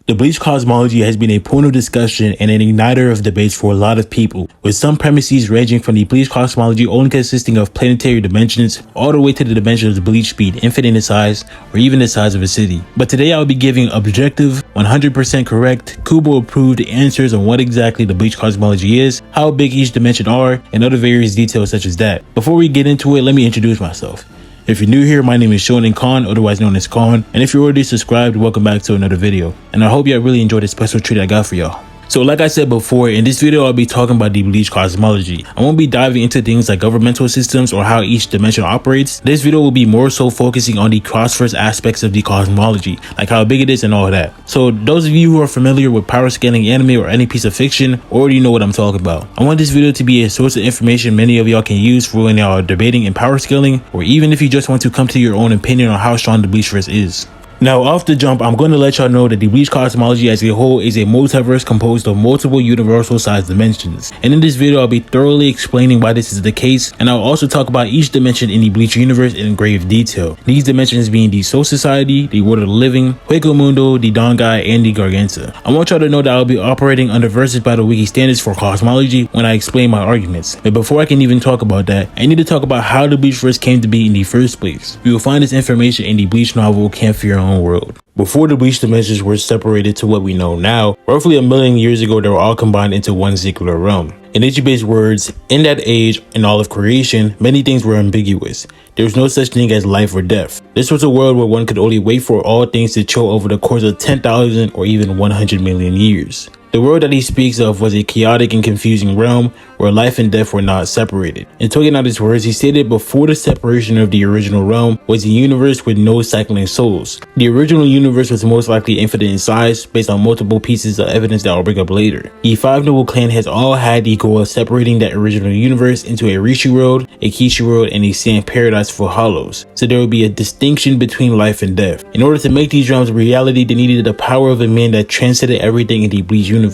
The Bleach Cosmology has been a point of discussion and an igniter of debates for a lot of people, with some premises ranging from the Bleach Cosmology only consisting of planetary dimensions all the way to the dimensions of Bleach being infinite in size or even the size of a city. But today I will be giving objective, 100% correct, Kubo approved answers on what exactly the Bleach Cosmology is, how big each dimension are, and other various details such as that. Before we get into it, let me introduce myself. If you're new here, my name is Shonen Khan, otherwise known as Khan, and if you're already subscribed, welcome back to another video. And I hope y'all really enjoyed the special treat I got for y'all. So like I said before, in this video I'll be talking about the Bleach Cosmology. I won't be diving into things like governmental systems or how each dimension operates. This video will be more so focusing on the cross-verse aspects of the cosmology, like how big it is and all that. So those of you who are familiar with power scaling anime or any piece of fiction already know what I'm talking about. I want this video to be a source of information many of y'all can use for when y'all are debating in power scaling, or even if you just want to come to your own opinion on how strong the Bleachverse is. Now, off the jump, I'm going to let y'all know that the Bleach Cosmology as a whole is a multiverse composed of multiple universal size dimensions. And in this video, I'll be thoroughly explaining why this is the case, and I'll also talk about each dimension in the Bleach universe in grave detail. These dimensions being the Soul Society, the World of the Living, Hueco Mundo, the Dangai, and the Garganta. I want y'all to know that I'll be operating under Versus Battle Wiki standards for cosmology when I explain my arguments. But before I can even talk about that, I need to talk about how the Bleachverse came to be in the first place. We will find this information in the Bleach novel Camp for Your Own World. Before the Bleach dimensions were separated to what we know now, roughly 1 million years ago they were all combined into one singular realm. In Ichibe's words, in that age, in all of creation, many things were ambiguous. There was no such thing as life or death. This was a world where one could only wait for all things to chill over the course of 10,000 or even 100 million years. The world that he speaks of was a chaotic and confusing realm where life and death were not separated. In talking out his words, he stated before the separation of the original realm was a universe with no cycling souls. The original universe was most likely infinite in size based on multiple pieces of evidence that I'll bring up later. The five noble clan has all had the goal of separating that original universe into a Rishi world, a Kishi world, and a sand paradise for hollows. So there would be a distinction between life and death. In order to make these realms a reality, they needed the power of a man that transcended everything in the Bleach universe.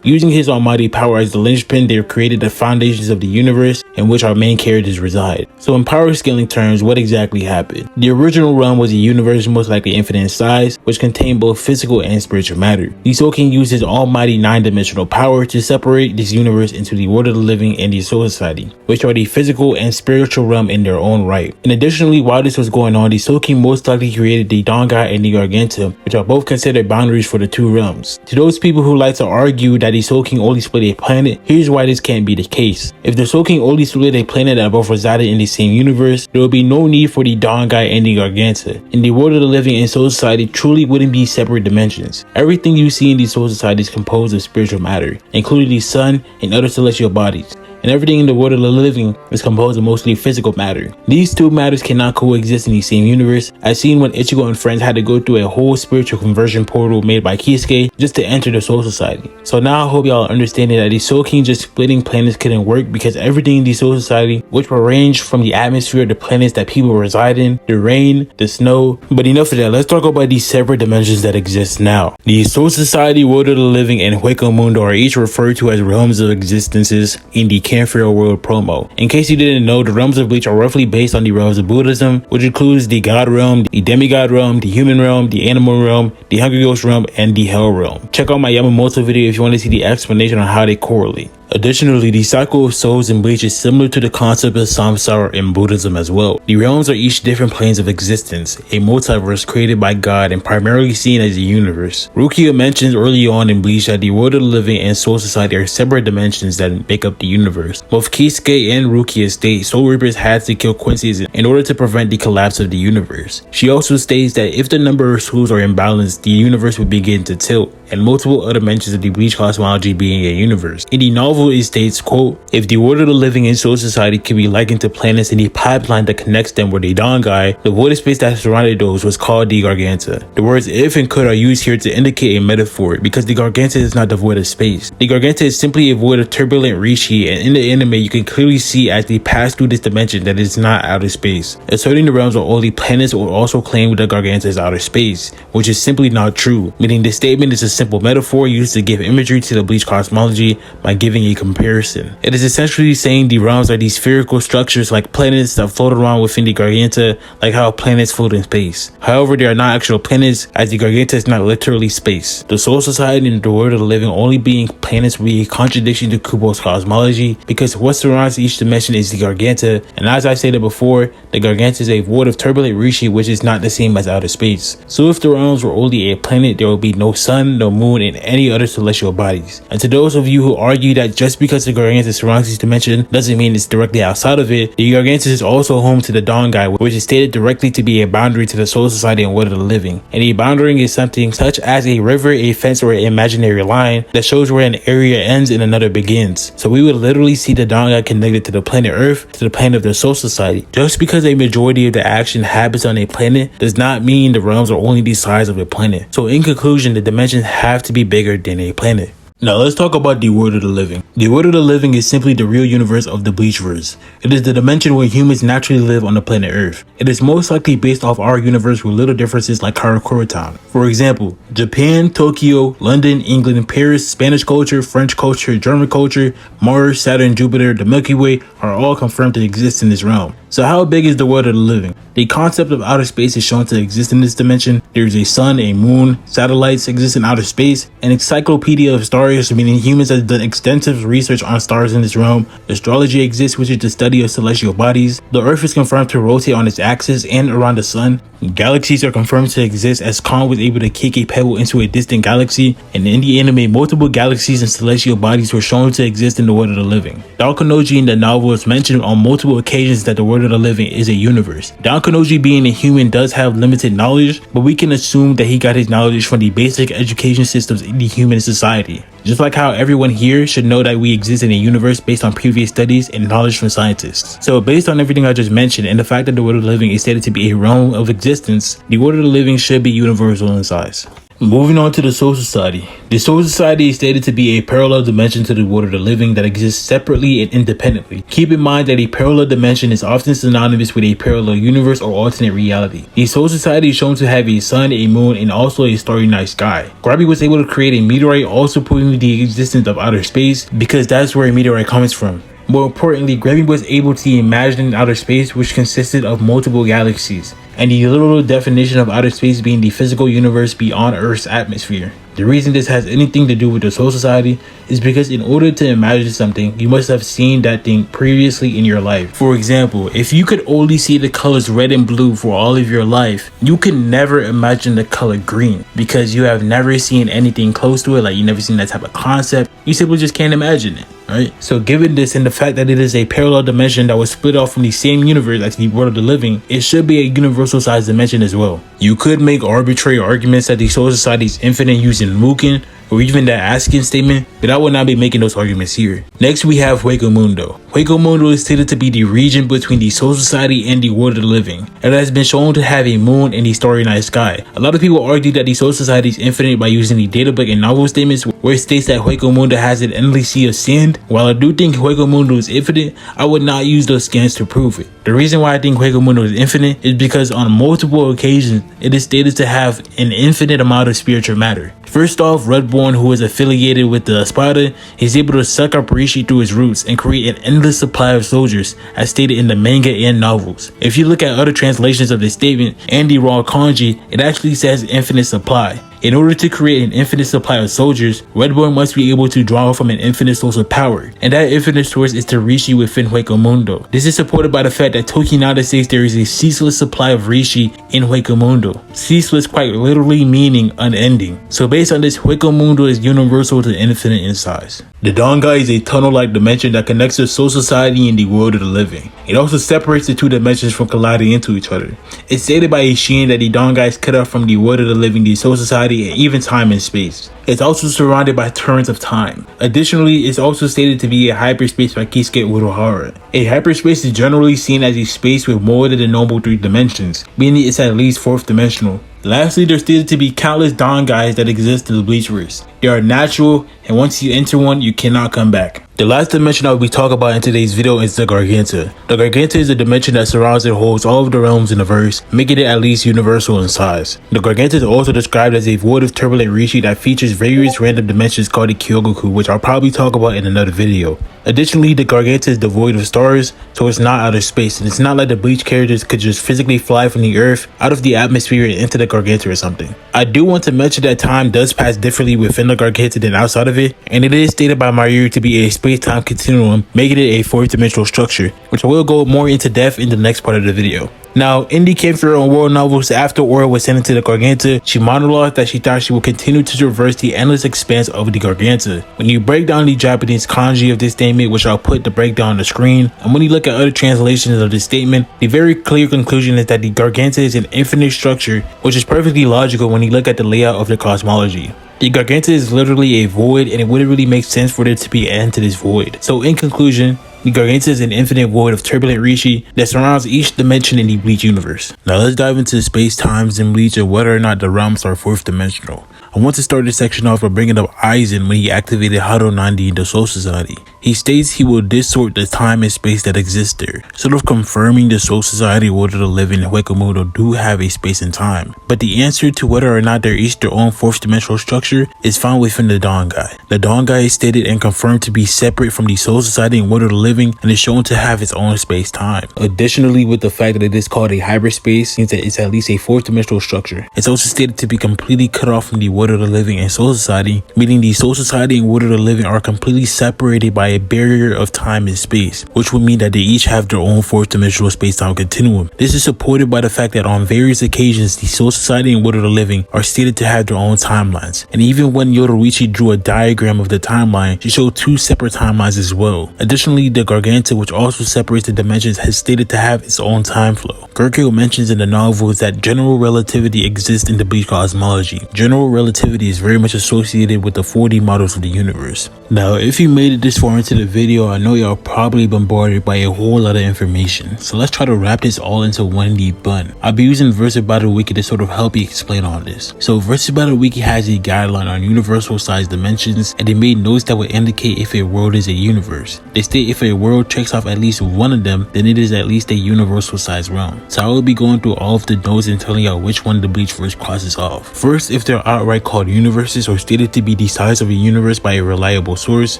Using his almighty power as the linchpin, they created the foundations of the universe in which our main characters reside. So in power scaling terms, what exactly happened? The original realm was a universe most likely infinite in size, which contained both physical and spiritual matter. The Soul King used his almighty 9-dimensional power to separate this universe into the World of the Living and the Soul Society, which are the physical and spiritual realm in their own right. And additionally, while this was going on, the Soul King most likely created the Dangai and the Garganta, which are both considered boundaries for the two realms. To those people who like to argue that the Soul King only split a planet, here's why this can't be the case. If the Soul King only split a planet that both resided in the same universe, there would be no need for the Dangai and the Garganta, and the World of the Living and Soul Society truly wouldn't be separate dimensions. Everything you see in the Soul Society is composed of spiritual matter, including the sun and other celestial bodies. And everything in the World of the Living is composed of mostly physical matter. These two matters cannot coexist in the same universe, as seen when Ichigo and friends had to go through a whole spiritual conversion portal made by Kisuke just to enter the Soul Society. So now I hope y'all are understanding that the Soul King just splitting planets couldn't work, because everything in the Soul Society, which will range from the atmosphere, the planets that people reside in, the rain, the snow. But enough of that, let's talk about these separate dimensions that exist now. The Soul Society, World of the Living, and Hueco Mundo are each referred to as realms of existences in the Camp for Your World promo. In case you didn't know, the realms of Bleach are roughly based on the realms of Buddhism, which includes the God realm, the demigod realm, the human realm, the animal realm, the Hungry Ghost realm, and the Hell realm. Check out my Yamamoto video if you want to see the explanation on how they correlate. Additionally, the cycle of souls in Bleach is similar to the concept of samsara in Buddhism as well. The realms are each different planes of existence, a multiverse created by God and primarily seen as a universe. Rukia mentions early on in Bleach that the World of the Living and Soul Society are separate dimensions that make up the universe. Both Kisuke and Rukia state Soul Reapers had to kill Quincy's in order to prevent the collapse of the universe. She also states that if the number of souls are imbalanced, the universe would begin to tilt, and multiple other mentions of the Bleach Cosmology being a universe. In the novel, it states, quote, if the World of the Living and Soul Society can be likened to planets in the pipeline that connects them with the Dangai, the void space that surrounded those was called the Garganta. The words if and could are used here to indicate a metaphor, because the Garganta is not devoid of space. The Garganta is simply a void of turbulent Rishi, and in the anime you can clearly see as they pass through this dimension that it's not outer space. Asserting the realms are only planets or also claim the Garganta is outer space, which is simply not true, meaning this statement is a simple metaphor used to give imagery to the Bleach Cosmology by giving a comparison. It is essentially saying the realms are these spherical structures like planets that float around within the Garganta, like how planets float in space. However, they are not actual planets, as the Garganta is not literally space. The Soul Society and the world of the living only being planets would be a contradiction to Kubo's cosmology, because what surrounds each dimension is the Garganta, and as I stated before, the Garganta is a void of turbulent Rishi, which is not the same as outer space. So if the realms were only a planet, there would be no sun, no moon, and any other celestial bodies. And to those of you who argue that just because the Garganta surrounds each dimension doesn't mean it's directly outside of it, the Garganta is also home to the Dangai, which is stated directly to be a boundary to the Soul Society and world of the living. And a boundary is something such as a river, a fence, or an imaginary line that shows where an area ends and another begins. So we would literally see the Dangai connected to the planet Earth, to the planet of the Soul Society. Just because a majority of the action happens on a planet does not mean the realms are only the size of a planet. So in conclusion, the dimensions have to be bigger than a planet. Now let's talk about the world of the living. The world of the living is simply the real universe of the Bleachverse. It is the dimension where humans naturally live on the planet Earth. It is most likely based off our universe with little differences like Karakura Town. For example, Japan, Tokyo, London, England, Paris, Spanish culture, French culture, German culture, Mars, Saturn, Jupiter, the Milky Way are all confirmed to exist in this realm. So how big is the world of the living? The concept of outer space is shown to exist in this dimension. There is a sun, a moon, satellites exist in outer space, an encyclopedia of stars, meaning humans have done extensive research on stars in this realm. Astrology exists, which is the study of celestial bodies. The Earth is confirmed to rotate on its axis and around the sun. Galaxies are confirmed to exist, as Khan was able to kick a pebble into a distant galaxy, and in the anime, multiple galaxies and celestial bodies were shown to exist in the world of the living. Dankanoji in the novel is mentioned on multiple occasions that the world of the living is a universe. Dankanoji, being a human, does have limited knowledge, but we can assume that he got his knowledge from the basic education systems in the human society. Just like how everyone here should know that we exist in a universe based on previous studies and knowledge from scientists. So based on everything I just mentioned and the fact that the world of the living is stated to be a realm of existence, the world of the living should be universal in size. Moving on to the Soul Society. The Soul Society is stated to be a parallel dimension to the world of the living that exists separately and independently. Keep in mind that a parallel dimension is often synonymous with a parallel universe or alternate reality. The Soul Society is shown to have a sun, a moon, and also a starry night sky. Grabby was able to create a meteorite, also proving the existence of outer space, because that's where a meteorite comes from. More importantly, Grabby was able to imagine outer space, which consisted of multiple galaxies, and the literal definition of outer space being the physical universe beyond Earth's atmosphere. The reason this has anything to do with the Soul Society is because in order to imagine something, you must have seen that thing previously in your life. For example, if you could only see the colors red and blue for all of your life, you can never imagine the color green because you have never seen anything close to it, like you never seen that type of concept. You simply just can't imagine it, right? So given this and the fact that it is a parallel dimension that was split off from the same universe as the world of the living, it should be a universal size dimension as well. You could make arbitrary arguments that the Soul Society is infinite using Mugen, or even that Askin statement, but I will not be making those arguments here. Next we have Hueco Mundo. Hueco Mundo is stated to be the region between the Soul Society and the world of the living. It has been shown to have a moon and a starry night sky. A lot of people argue that the Soul Society is infinite by using the databook and novel statements where it states that Hueco Mundo has an endless sea of sand. While I do think Hueco Mundo is infinite, I would not use those scans to prove it. The reason why I think Hueco Mundo is infinite is because on multiple occasions, it is stated to have an infinite amount of spiritual matter. First off, Redborn, who is affiliated with the Espada, is able to suck up Rishi through his roots and create an endless supply of soldiers, as stated in the manga and novels. If you look at other translations of this statement and the raw kanji, it actually says infinite supply. In order to create an infinite supply of soldiers, Redborn must be able to draw from an infinite source of power, and that infinite source is the Rishi within Hueco Mundo. This is supported by the fact that Tokinada says there is a ceaseless supply of Rishi in Hueco Mundo. Ceaseless quite literally meaning unending. So based on this, Hueco Mundo is universal to infinite in size. The Dangai is a tunnel-like dimension that connects the Soul Society and the world of the living. It also separates the two dimensions from colliding into each other. It's stated by Ishin that the Dangai is cut off from the world of the living, the Soul Society, and even time and space. It's also surrounded by turns of time. Additionally, it's also stated to be a hyperspace by Kisuke Uruhara. A hyperspace is generally seen as a space with more than the normal 3 dimensions, meaning it's at least 4th dimensional. Lastly, there's stated to be countless Dangais that exist in the Bleachverse. They are natural, and once you enter one, you cannot come back. The last dimension I will be talking about in today's video is the Garganta. The Garganta is a dimension that surrounds and holds all of the realms in the verse, making it at least universal in size. The Garganta is also described as a void of turbulent Rishi that features various random dimensions called the Hueco, which I'll probably talk about in another video. Additionally, the Garganta is devoid of stars, so it's not outer space, and it's not like the Bleach characters could just physically fly from the earth out of the atmosphere and into the Garganta or something. I do want to mention that time does pass differently within the Garganta than outside of it, and it is stated by Mario to be a space-time continuum, making it a fourth dimensional structure, which I will go more into depth in the next part of the video. Now, Indy came through her own world novels after Aura was sent into the Garganta. She monologued that she thought she would continue to traverse the endless expanse of the Garganta. When you break down the Japanese kanji of this statement, which I'll put the breakdown on the screen, and when you look at other translations of this statement, the very clear conclusion is that the Garganta is an infinite structure, which is perfectly logical when you look at the layout of the cosmology. The Garganta is literally a void, and it wouldn't really make sense for there to be an end to this void. So in conclusion, the Garganta is an infinite void of turbulent Rishi that surrounds each dimension in the Bleach universe. Now let's dive into space-times in Bleach and whether or not the realms are fourth dimensional. I want to start this section off by bringing up Aizen when he activated Hado 90 in the Soul Society. He states he will distort the time and space that exists there, sort of confirming the Soul Society, World of the Living, and Hueco Mundo do have a space and time. But the answer to whether or not they're each their own fourth dimensional structure is found within the Dangai. The Dangai is stated and confirmed to be separate from the Soul Society and World of the Living, and is shown to have its own space-time. Additionally, with the fact that it is called a hyperspace, means that it's at least a fourth dimensional structure. It's also stated to be completely cut off from the World of the Living and Soul Society, meaning the Soul Society and World of the Living are completely separated by a barrier of time and space, which would mean that they each have their own fourth dimensional space-time continuum. This is supported by the fact that on various occasions, the Soul Society and World of the Living are stated to have their own timelines, and even when Yoruichi drew a diagram of the timeline, she showed two separate timelines as well. Additionally, the Garganta, which also separates the dimensions, has stated to have its own time flow. Hueco mentions in the novels that general relativity exists in the Bleach Cosmology. General relativity is very much associated with the 4D models of the universe. Now, if you made it this far into the video, I know y'all probably bombarded by a whole lot of information, so let's try to wrap this all into one neat bun. I'll be using Versus Battle Wiki to sort of help you explain all this. So Versus Battle Wiki has a guideline on universal size dimensions, and they made notes that would indicate if a world is a universe. They state if a world checks off at least one of them, then it is at least a universal size realm. So I will be going through all of the notes and telling y'all which one the Bleachverse crosses off. First, if they're outright called universes or stated to be the size of a universe by a reliable source,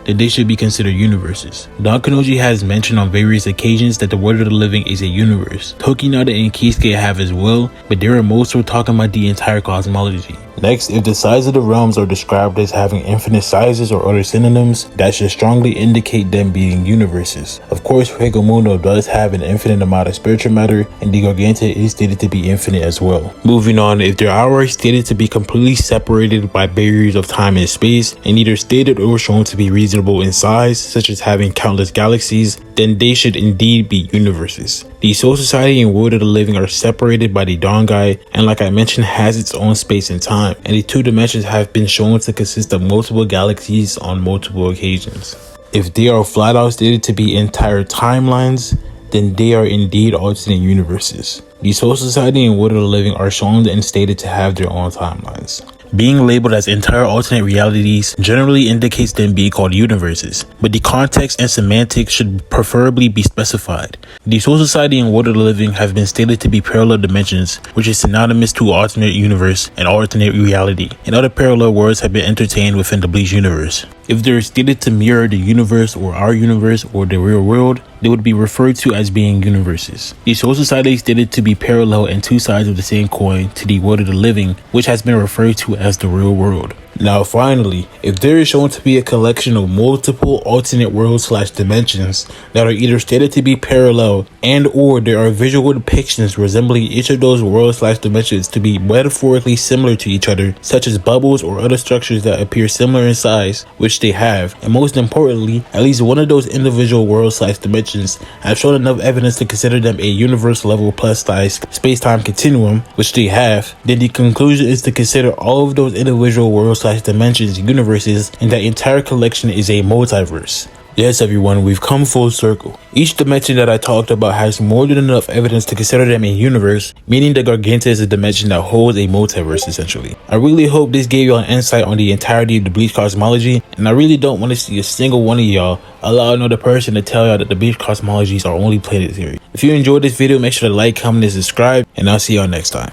then they should be considered universes. Dankanoji has mentioned on various occasions that the World of the Living is a universe. Tokinada and Kisuke have as well, but they are more so talking about the entire cosmology. Next, if the size of the realms are described as having infinite sizes or other synonyms, that should strongly indicate them being universes. Of course, Hueco Mundo does have an infinite amount of spiritual matter, and the Garganta is stated to be infinite as well. Moving on, if they are already stated to be completely separated by barriers of time and space, and either stated or shown to be reasonable in size, such as having countless galaxies, then they should indeed be universes. The Soul Society and World of the Living are separated by the Dangai, and like I mentioned, has its own space and time, and the two dimensions have been shown to consist of multiple galaxies on multiple occasions. If they are flat out stated to be entire timelines, then they are indeed alternate universes. The Soul Society and World of the Living are shown and stated to have their own timelines. Being labeled as entire alternate realities generally indicates them being called universes, but the context and semantics should preferably be specified. The Soul Society and World of the Living have been stated to be parallel dimensions, which is synonymous to alternate universe and alternate reality, and other parallel words have been entertained within the Bleach universe. If they're stated to mirror the universe or our universe or the real world, they would be referred to as being universes. The Soul Society is stated to be parallel and two sides of the same coin to the World of the Living, which has been referred to as the real world. Now finally, if there is shown to be a collection of multiple alternate worlds/dimensions that are either stated to be parallel and or there are visual depictions resembling each of those worlds/dimensions to be metaphorically similar to each other, such as bubbles or other structures that appear similar in size, which they have, and most importantly, at least one of those individual worlds/dimensions have shown enough evidence to consider them a universe level plus size space-time continuum, which they have, then the conclusion is to consider all of those individual worlds/dimensions universes, and that entire collection is a multiverse. Yes, everyone, we've come full circle. Each dimension that I talked about has more than enough evidence to consider them a universe, meaning the Garganta is a dimension that holds a multiverse, essentially. I really hope this gave y'all an insight on the entirety of the Bleach Cosmology, and I really don't want to see a single one of y'all allow another person to tell y'all that the Bleach Cosmologies are only planetary. If you enjoyed this video, make sure to like, comment, and subscribe, and I'll see y'all next time.